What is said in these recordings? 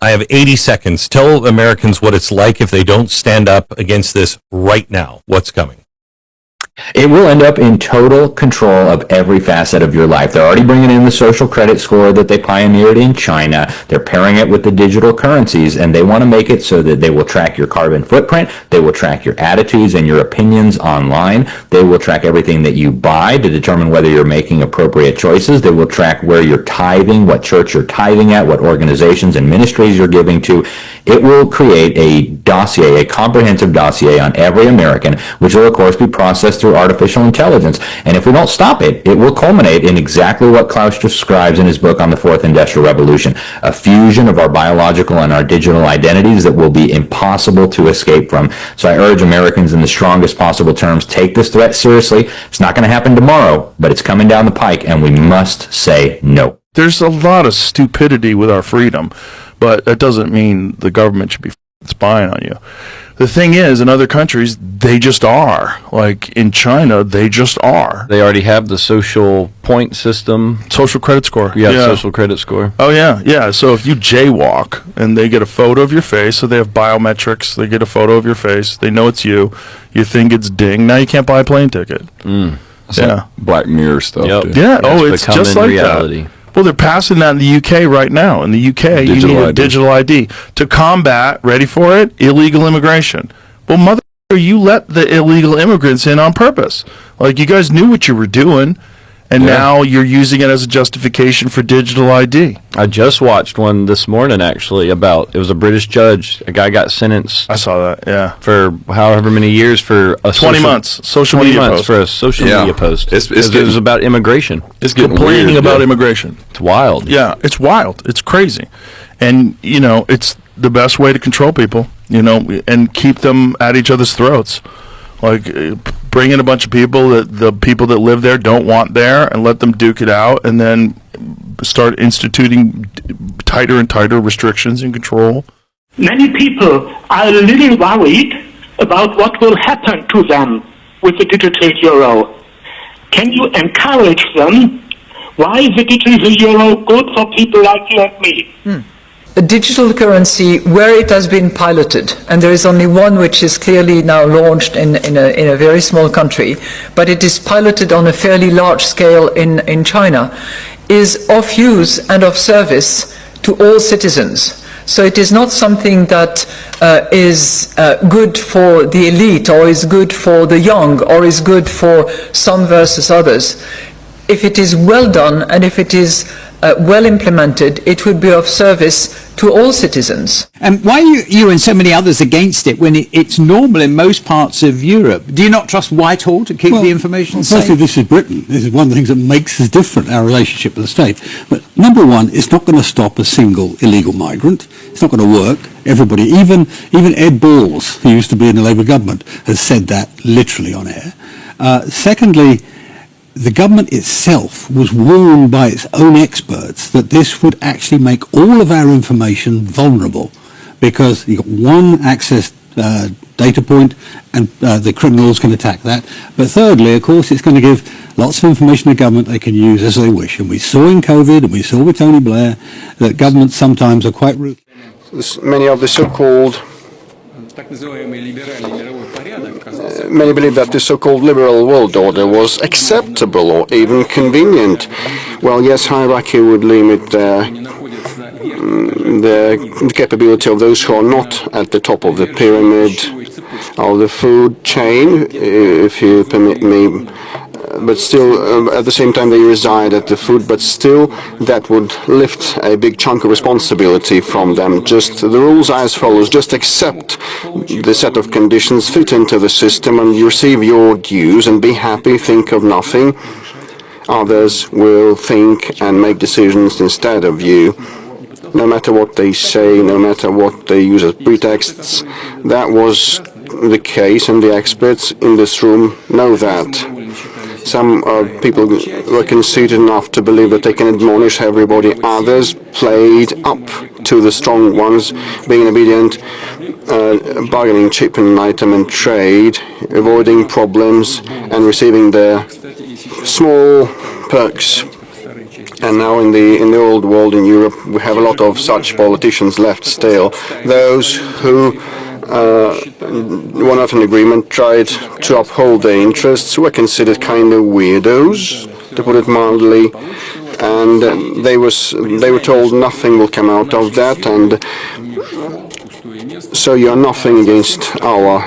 I have 80 seconds. Tell Americans what it's like if they don't stand up against this right now. What's coming? It will end up in total control of every facet of your life. They're already bringing in the social credit score that they pioneered in China. They're pairing it with the digital currencies, and they want to make it so that they will track your carbon footprint. They will track your attitudes and your opinions online. They will track everything that you buy to determine whether you're making appropriate choices. They will track where you're tithing, what church you're tithing at, what organizations and ministries you're giving to. It will create a dossier, a comprehensive dossier on every American, which will, of course, be processed through artificial intelligence. And if we don't stop it, it will culminate in exactly what Klaus describes in his book on the Fourth Industrial Revolution, a fusion of our biological and our digital identities that will be impossible to escape from. So I urge Americans in the strongest possible terms, take this threat seriously. It's not going to happen tomorrow, but it's coming down the pike, and we must say no. There's a lot of stupidity with our freedom, but that doesn't mean the government should be spying on you. The thing is, in other countries, they just are. Like in China, they just are. They already have the social point system. Social credit score. Yeah, social credit score. Oh, yeah, yeah. So if you jaywalk and they get a photo of your face, so they have biometrics, they get a photo of your face, they know it's you, you think it's ding, now you can't buy a plane ticket. It's like Black Mirror stuff. Yep. Yeah, it's just like reality. that. Well, they're passing that in the UK right now. In the UK, you need a digital ID to combat, ready for it, illegal immigration. Well, mother, you let the illegal immigrants in on purpose. Like, you guys knew what you were doing, and now you're using it as a justification for digital ID. I just watched one this morning, actually, about, it was a British judge. A guy got sentenced. I saw that, yeah. For however many years for a 20 months, social media post. For a social media post. It was about immigration. It's getting complaining weird, about immigration. It's wild. Yeah, it's wild. It's crazy. And, you know, it's the best way to control people, you know, and keep them at each other's throats. Like, bring in a bunch of people that the people that live there don't want there and let them duke it out, and then start instituting tighter and tighter restrictions and control. Many people are a little worried about what will happen to them with the digital euro. Can you encourage them? Why is the digital euro good for people like you and me? A digital currency where it has been piloted, and there is only one which is clearly now launched in a very small country, but it is piloted on a fairly large scale in China, is of use and of service to all citizens. So it is not something that is good for the elite, or is good for the young, or is good for some versus others. If it is well done, and if it is well implemented, it would be of service to all citizens. And why are you and so many others against it when it's normal in most parts of Europe? Do you not trust Whitehall to keep the information safe? Firstly, this is Britain. This is one of the things that makes us different, our relationship with the state. But number one, it's not going to stop a single illegal migrant. It's not going to work. Everybody, even Ed Balls, who used to be in the Labour government, has said that literally on air. Secondly, the government itself was warned by its own experts that this would actually make all of our information vulnerable, because you've got one access data point and the criminals can attack that. But thirdly, of course, it's going to give lots of information to the government they can use as they wish. And we saw in COVID, and we saw with Tony Blair, that governments sometimes are quite ruthless. Many of the so-called Many believe that the so-called liberal world order was acceptable or even convenient. Well, yes, hierarchy would limit the capability of those who are not at the top of the pyramid of the food chain, if you permit me. But still, at the same time, they reside at the food, but still that would lift a big chunk of responsibility from them. Just the rules are as follows: just accept the set of conditions, fit into the system, and you receive your dues, and be happy, think of nothing. Others will think and make decisions instead of you. No matter what they say, no matter what they use as pretexts, that was the case, and the experts in this room know that. Some people were conceited enough to believe that they can admonish everybody. Others played up to the strong ones, being obedient, bargaining cheap in item and trade, avoiding problems and receiving their small perks. And now in the old world in Europe, we have a lot of such politicians left still. Those who were not in agreement, tried to uphold their interests, were considered kind of weirdos, to put it mildly. And they were told nothing will come out of that, and so you're nothing against our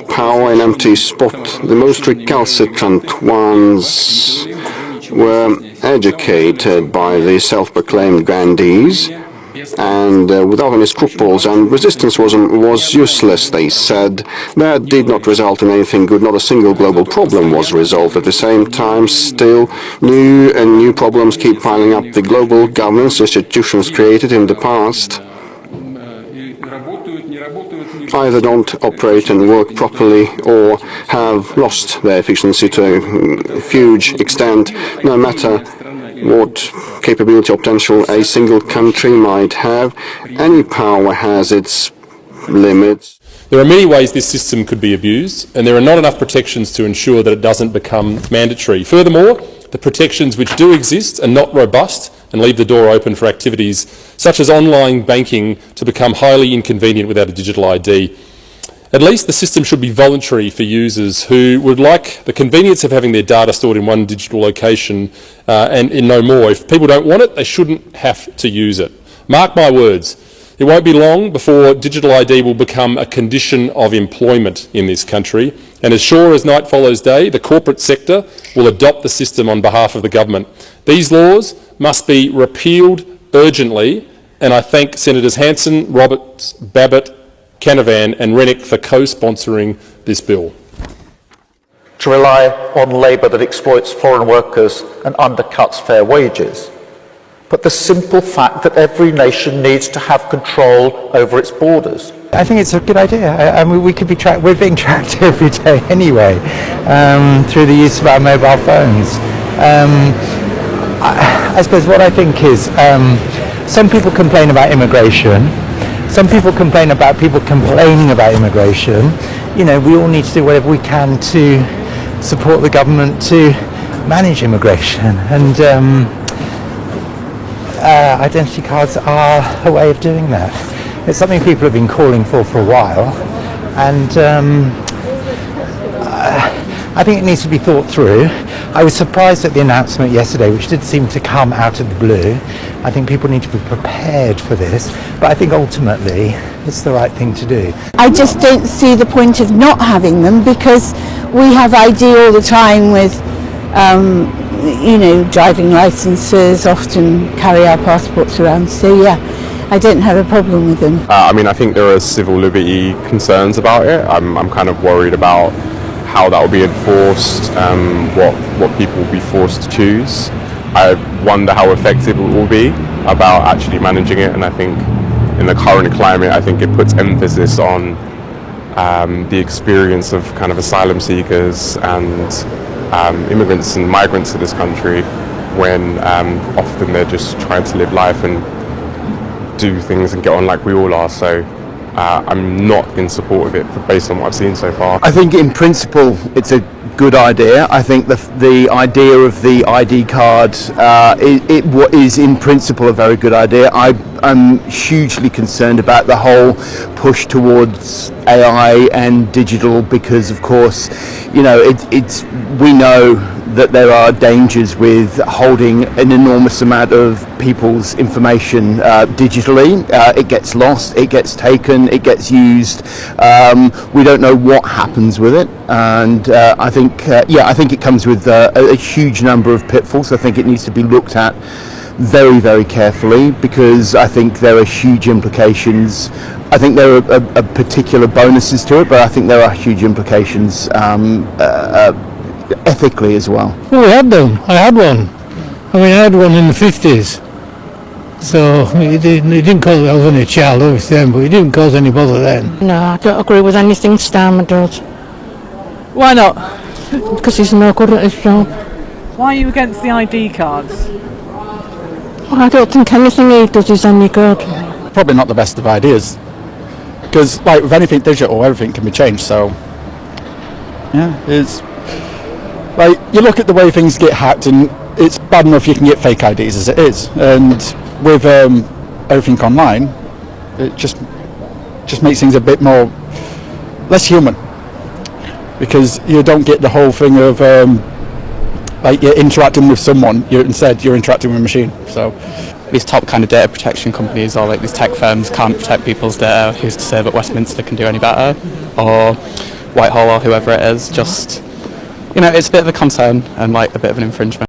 power, an empty spot. The most recalcitrant ones were educated by the self-proclaimed grandees, and without any scruples, and resistance was useless, they said. That did not result in anything good. Not a single global problem was resolved. At the same time, still new and new problems keep piling up. The global governance institutions created in the past either don't operate and work properly or have lost their efficiency to a huge extent. No matter what capability or potential a single country might have, any power has its limits. There are many ways this system could be abused, and there are not enough protections to ensure that it doesn't become mandatory. Furthermore, the protections which do exist are not robust and leave the door open for activities such as online banking to become highly inconvenient without a digital ID. At least the system should be voluntary for users who would like the convenience of having their data stored in one digital location and in no more. If people don't want it, they shouldn't have to use it. Mark my words, it won't be long before digital ID will become a condition of employment in this country, and as sure as night follows day, the corporate sector will adopt the system on behalf of the government. These laws must be repealed urgently, and I thank Senators Hanson, Roberts, Babbitt, Canavan and Rennick for co-sponsoring this bill. To rely on labour that exploits foreign workers and undercuts fair wages, but the simple fact that every nation needs to have control over its borders. I think it's a good idea. I mean, we could be we're being tracked every day anyway through the use of our mobile phones. I suppose what I think is some people complain about immigration. Some people complain about people complaining about immigration. You know, we all need to do whatever we can to support the government to manage immigration, and identity cards are a way of doing that. It's something people have been calling for a while, and I think it needs to be thought through. I was surprised at the announcement yesterday, which did seem to come out of the blue. I think people need to be prepared for this, but I think ultimately it's the right thing to do. I just don't see the point of not having them, because we have ID all the time with, you know, driving licenses, often carry our passports around, so yeah, I don't have a problem with them. I mean, I think there are civil liberty concerns about it. I'm kind of worried about how that will be enforced, what people will be forced to choose. I wonder how effective it will be about actually managing it, and I think in the current climate, I think it puts emphasis on the experience of kind of asylum seekers and immigrants and migrants to this country, when often they're just trying to live life and do things and get on like we all are. So I'm not in support of it based on what I've seen so far. I think in principle it's a good idea. I think the idea of the ID card is in principle a very good idea. I'm hugely concerned about the whole push towards AI and digital, because of course, you know, we know that there are dangers with holding an enormous amount of people's information digitally. It gets lost, it gets taken, it gets used. We don't know what happens with it, and I think it comes with a huge number of pitfalls. I think it needs to be looked at very, very carefully, because I think there are huge implications. I think there are particular bonuses to it, but I think there are huge implications ethically as well. Well, we had them. I had one. I mean, I had one in the 50s. So it didn't cause, I was only a child obviously then, but it didn't cause any bother then. No, I don't agree with anything Starmer does. Why not? Because he's no good at his job. Why are you against the ID cards? Well, I don't think anything he does is any good. Probably not the best of ideas, because like with anything digital, everything can be changed. So yeah, it's like you look at the way things get hacked, and it's bad enough you can get fake IDs as it is, and with everything online, it just makes things a bit more less human, because you don't get the whole thing of like you're interacting with someone, instead you're interacting with a machine. So these top kind of data protection companies or like these tech firms can't protect people's data. Who's to say that Westminster can do any better, or Whitehall, or whoever it is? Just, it's a bit of a concern and like a bit of an infringement.